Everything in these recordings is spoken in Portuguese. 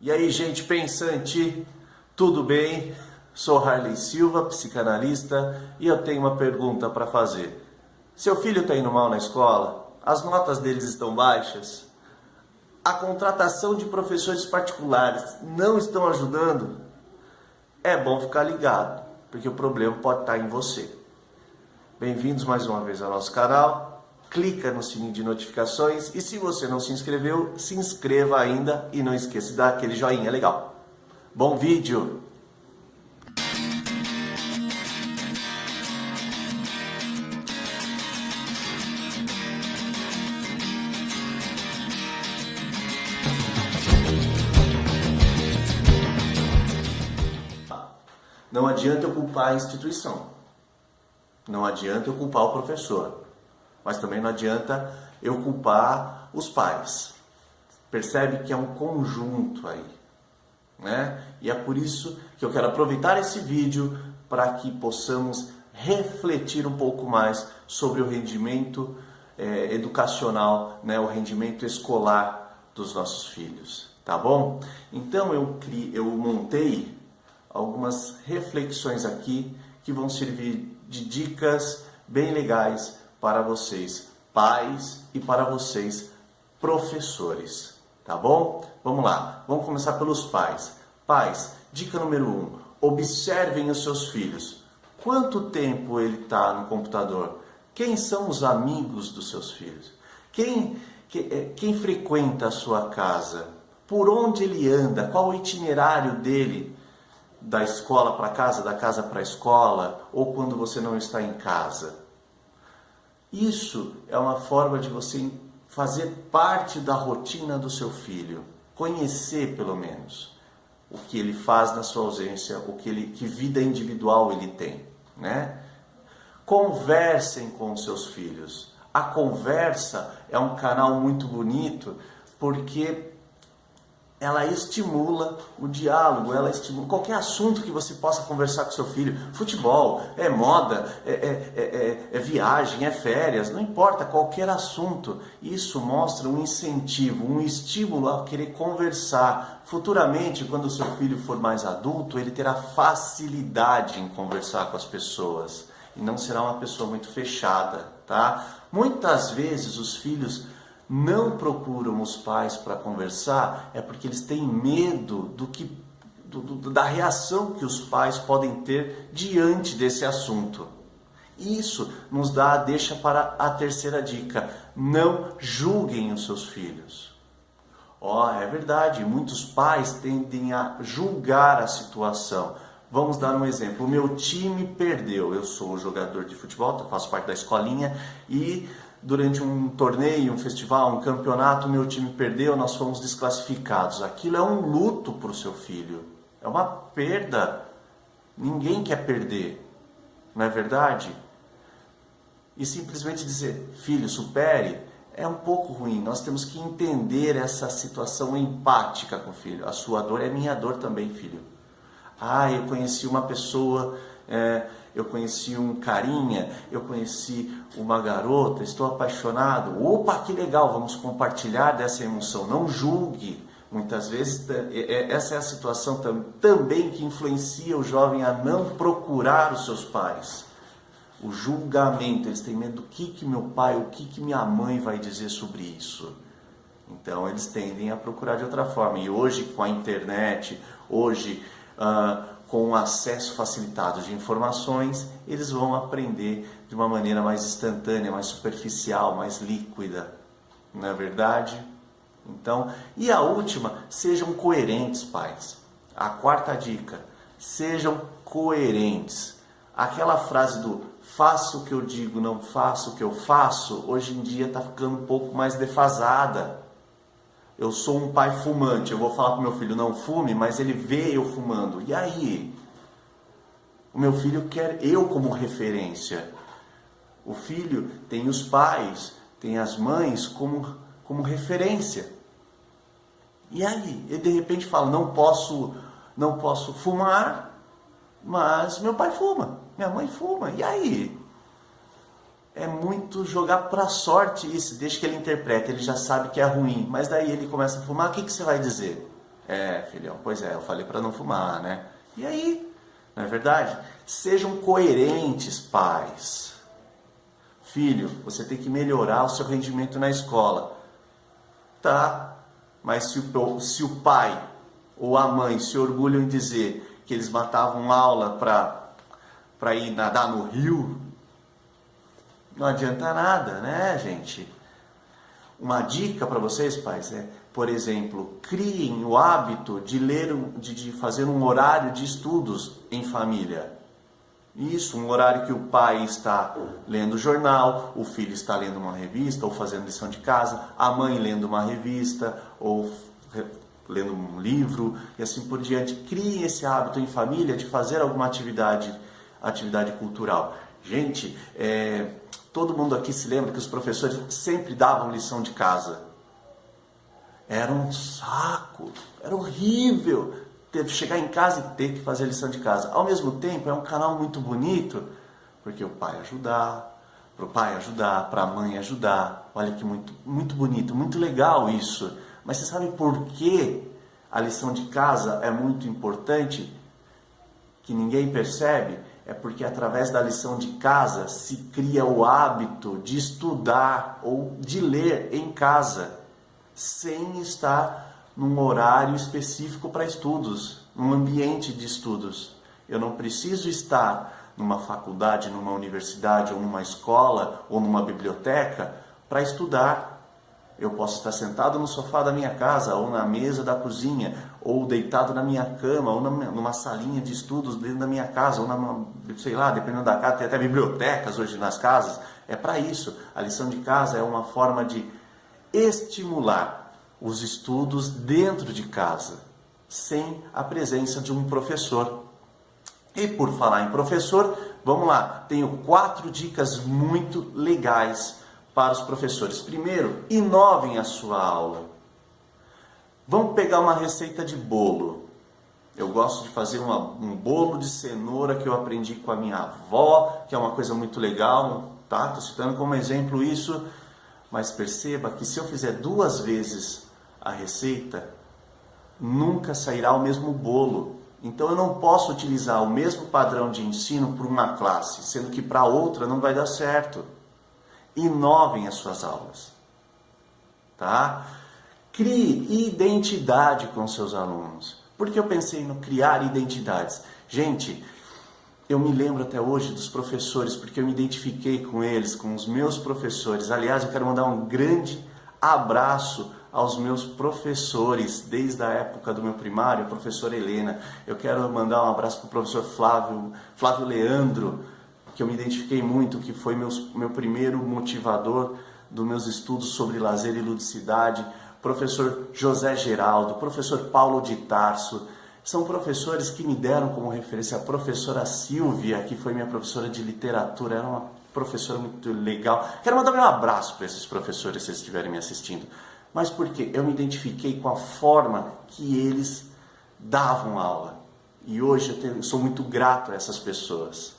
E aí, gente pensante, tudo bem? Sou Harley Silva, psicanalista, e eu tenho uma pergunta para fazer. Seu filho está indo mal na escola? As notas deles estão baixas? A contratação de professores particulares não estão ajudando? É bom ficar ligado, porque o problema pode estar em você. Bem-vindos mais uma vez ao nosso canal. Clica no sininho de notificações e se você não se inscreveu, se inscreva ainda e não esqueça de dar aquele joinha legal. Bom vídeo! Não adianta eu culpar a instituição, não adianta eu culpar o professor, mas também não adianta eu culpar os pais. Percebe que é um conjunto aí, né? E é por isso que eu quero aproveitar esse vídeo para que possamos refletir um pouco mais sobre o rendimento educacional, né? O rendimento escolar dos nossos filhos, tá bom? Então eu montei algumas reflexões aqui que vão servir de dicas bem legais para vocês, pais, e para vocês, professores, tá bom? Vamos lá, vamos começar pelos pais. Pais, dica número 1, observem os seus filhos. Quanto tempo ele está no computador? Quem são os amigos dos seus filhos? Quem frequenta a sua casa? Por onde ele anda? Qual o itinerário dele? Da escola para casa, da casa para a escola, ou quando você não está em casa. Isso é uma forma de você fazer parte da rotina do seu filho, conhecer pelo menos o que ele faz na sua ausência, que vida individual ele tem, né? Conversem com os seus filhos. A conversa é um canal muito bonito porque ela estimula o diálogo, ela estimula qualquer assunto que você possa conversar com seu filho. Futebol, é moda, é viagem, é férias, não importa, qualquer assunto. Isso mostra um incentivo, um estímulo a querer conversar. Futuramente, quando o seu filho for mais adulto, ele terá facilidade em conversar com as pessoas e não será uma pessoa muito fechada, tá? Muitas vezes os filhos não procuram os pais para conversar é porque eles têm medo da reação que os pais podem ter diante desse assunto. Isso nos dá a deixa para a terceira dica: não julguem os seus filhos. É verdade, muitos pais tendem a julgar a situação. Vamos dar um exemplo: o meu time perdeu, eu sou jogador de futebol, eu faço parte da escolinha e durante um torneio, um festival, um campeonato, meu time perdeu, nós fomos desclassificados. Aquilo é um luto para o seu filho, é uma perda. Ninguém quer perder, não é verdade? E simplesmente dizer, filho, supere, é um pouco ruim. Nós temos que entender essa situação empática com o filho. A sua dor é minha dor também, filho. Eu conheci uma pessoa... eu conheci um carinha, eu conheci uma garota, estou apaixonado. Opa, que legal, vamos compartilhar dessa emoção. Não julgue. Muitas vezes essa é a situação também que influencia o jovem a não procurar os seus pais. O julgamento, eles têm medo do que meu pai, o que minha mãe vai dizer sobre isso. Então eles tendem a procurar de outra forma. E hoje com a internet, hoje... com o acesso facilitado de informações, eles vão aprender de uma maneira mais instantânea, mais superficial, mais líquida, não é verdade? Então, e a última, sejam coerentes, pais. A quarta dica, sejam coerentes. Aquela frase do faço o que eu digo, não faço o que eu faço, hoje em dia está ficando um pouco mais defasada. Eu sou um pai fumante, eu vou falar para o meu filho, não fume, mas ele vê eu fumando. E aí? O meu filho quer eu como referência. O filho tem os pais, tem as mães como referência. E aí? Ele de repente fala, não posso fumar, mas meu pai fuma, minha mãe fuma. E aí? É muito jogar para a sorte isso, deixa que ele interprete, ele já sabe que é ruim, mas daí ele começa a fumar, o que você vai dizer? É, filhão, pois é, eu falei para não fumar, né? E aí, não é verdade? Sejam coerentes, pais. Filho, você tem que melhorar o seu rendimento na escola. Tá, mas se o pai ou a mãe se orgulham em dizer que eles matavam aula para ir nadar no rio, não adianta nada, né, gente? Uma dica para vocês, pais, é, por exemplo, criem o hábito de ler, de fazer um horário de estudos em família. Isso, um horário que o pai está lendo jornal, o filho está lendo uma revista ou fazendo lição de casa, a mãe lendo uma revista ou lendo um livro e assim por diante. Criem esse hábito em família de fazer alguma atividade cultural. Gente, todo mundo aqui se lembra que os professores sempre davam lição de casa. Era um saco, era horrível ter que chegar em casa e ter que fazer lição de casa. Ao mesmo tempo, é um canal muito bonito, porque o pai ajudar, para o pai ajudar, para a mãe ajudar. Olha que muito, muito bonito, muito legal isso. Mas você sabe por que a lição de casa é muito importante, que ninguém percebe? É porque através da lição de casa se cria o hábito de estudar ou de ler em casa, sem estar num horário específico para estudos, num ambiente de estudos. Eu não preciso estar numa faculdade, numa universidade, ou numa escola, ou numa biblioteca para estudar. Eu posso estar sentado no sofá da minha casa, ou na mesa da cozinha, ou deitado na minha cama, ou numa salinha de estudos dentro da minha casa, ou sei lá, dependendo da casa, tem até bibliotecas hoje nas casas. É para isso. A lição de casa é uma forma de estimular os estudos dentro de casa, sem a presença de um professor. E por falar em professor, vamos lá, tenho 4 dicas muito legais para os professores. Primeiro, inovem a sua aula. Vamos pegar uma receita de bolo. Eu gosto de fazer um bolo de cenoura que eu aprendi com a minha avó, que é uma coisa muito legal, tá? Estou citando como exemplo isso, mas perceba que se eu fizer 2 vezes a receita, nunca sairá o mesmo bolo. Então eu não posso utilizar o mesmo padrão de ensino para uma classe, sendo que para outra não vai dar certo. Inovem as suas aulas, tá? Crie identidade com seus alunos. Por que eu pensei no criar identidades? Gente, eu me lembro até hoje dos professores, porque eu me identifiquei com eles, com os meus professores. Aliás, eu quero mandar um grande abraço aos meus professores, desde a época do meu primário, a professora Helena. Eu quero mandar um abraço para o professor Flávio Leandro, que eu me identifiquei muito, que foi meu primeiro motivador dos meus estudos sobre lazer e ludicidade. Professor José Geraldo, professor Paulo de Tarso. São professores que me deram como referência a professora Silvia, que foi minha professora de literatura, era uma professora muito legal. Quero mandar meu abraço para esses professores, se eles estiverem me assistindo. Mas por quê? Eu me identifiquei com a forma que eles davam aula. E hoje eu sou muito grato a essas pessoas.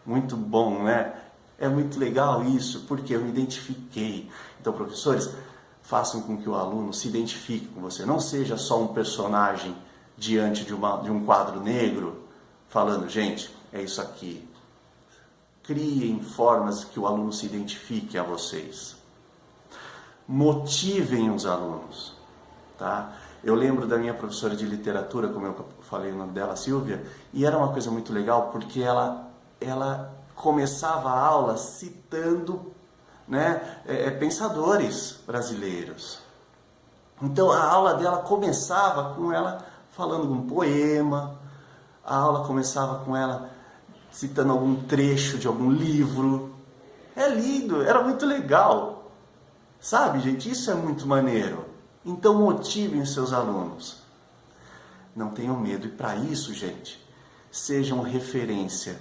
Muito bom, né? É muito legal isso, porque eu me identifiquei. Então, professores, façam com que o aluno se identifique com você. Não seja só um personagem diante de um quadro negro, falando, gente, é isso aqui. Criem formas que o aluno se identifique a vocês. Motivem os alunos, tá? Eu lembro da minha professora de literatura, como eu falei o nome dela, Silvia, e era uma coisa muito legal, porque ela começava a aula citando, né, pensadores brasileiros. Então a aula dela começava com ela falando um poema, a aula começava com ela citando algum trecho de algum livro. É lindo, era muito legal. Sabe, gente, isso é muito maneiro. Então motivem os seus alunos. Não tenham medo. E para isso, gente, sejam referência.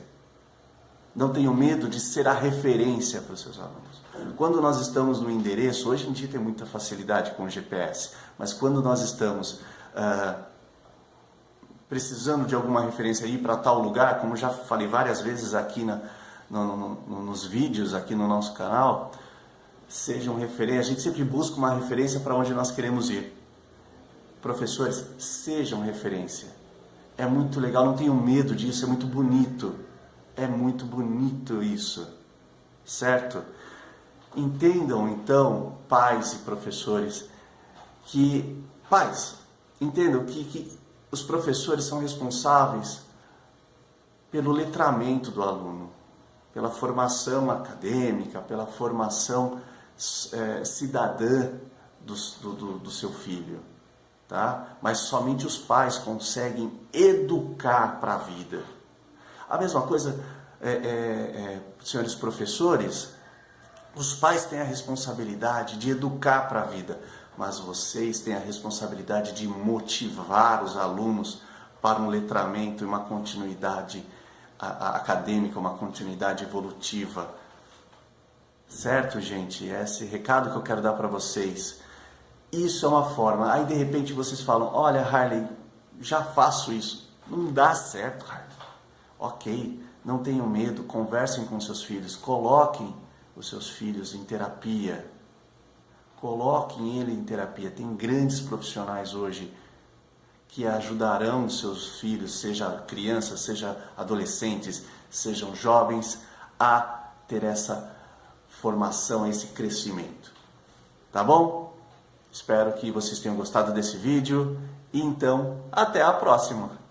Não tenham medo de ser a referência para os seus alunos. Quando nós estamos no endereço, hoje em dia tem muita facilidade com o GPS, mas quando nós estamos precisando de alguma referência aí para tal lugar, como já falei várias vezes aqui nos vídeos, aqui no nosso canal, sejam referência. A gente sempre busca uma referência para onde nós queremos ir. Professores, sejam referência. É muito legal, não tenham medo disso, é muito bonito. É muito bonito isso, certo? Entendam então, pais e professores, entendam que os professores são responsáveis pelo letramento do aluno, pela formação acadêmica, pela formação cidadã do seu filho, tá? Mas somente os pais conseguem educar para a vida. A mesma coisa, senhores professores, os pais têm a responsabilidade de educar para a vida, mas vocês têm a responsabilidade de motivar os alunos para um letramento e uma continuidade acadêmica, uma continuidade evolutiva. Certo, gente? É esse recado que eu quero dar para vocês. Isso é uma forma. Aí, de repente, vocês falam, olha, Harley, já faço isso. Não dá certo, Harley. Ok, não tenham medo, conversem com seus filhos, coloquem os seus filhos em terapia. Coloquem ele em terapia. Tem grandes profissionais hoje que ajudarão os seus filhos, seja crianças, seja adolescentes, sejam jovens, a ter essa formação, esse crescimento. Tá bom? Espero que vocês tenham gostado desse vídeo e então, até a próxima!